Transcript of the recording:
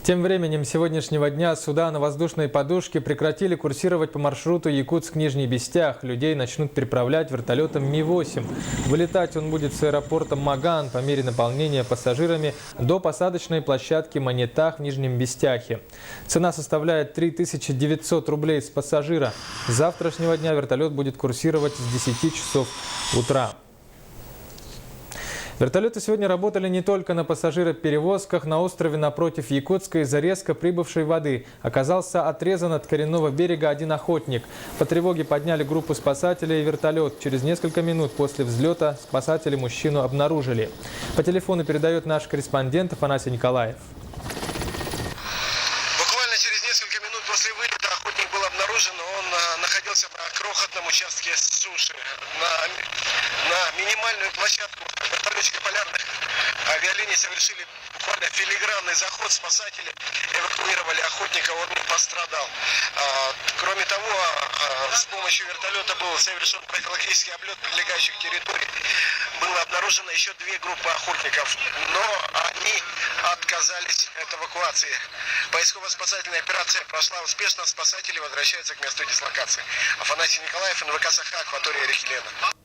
Тем временем сегодняшнего дня суда на воздушной подушке прекратили курсировать по маршруту Якутск-Нижний Бестях. Людей начнут переправлять вертолетом Ми-8. Вылетать он будет с аэропорта Маган по мере наполнения пассажирами до посадочной площадки Манитах в Нижнем Бестяхе. Цена составляет 3900 рублей с пассажира. С завтрашнего дня вертолет будет курсировать с 10 часов утра. Вертолеты сегодня работали не только на пассажироперевозках. На острове напротив Якутска из-за резко прибывшей воды оказался отрезан от коренного берега один охотник. По тревоге подняли группу спасателей и вертолет. Через несколько минут после взлета спасатели мужчину обнаружили. По телефону передает наш корреспондент Афанасий Николаев. Буквально через несколько минут после вылета охотник был обнаружен. Он находился на крохотном участке суши. На минимальную площадку вертолетчика полярных авиалиний совершили буквально филигранный заход. Спасатели эвакуировали охотника, он не пострадал. Кроме того, с помощью вертолета был совершен профилактический облет прилегающих территорий. Было обнаружено еще 2 группы охотников, но они отказались от эвакуации. Поисково-спасательная операция прошла успешно, спасатели возвращаются к месту дислокации. Афанасий Николаев, НВК «Саха», акватория Рихилена.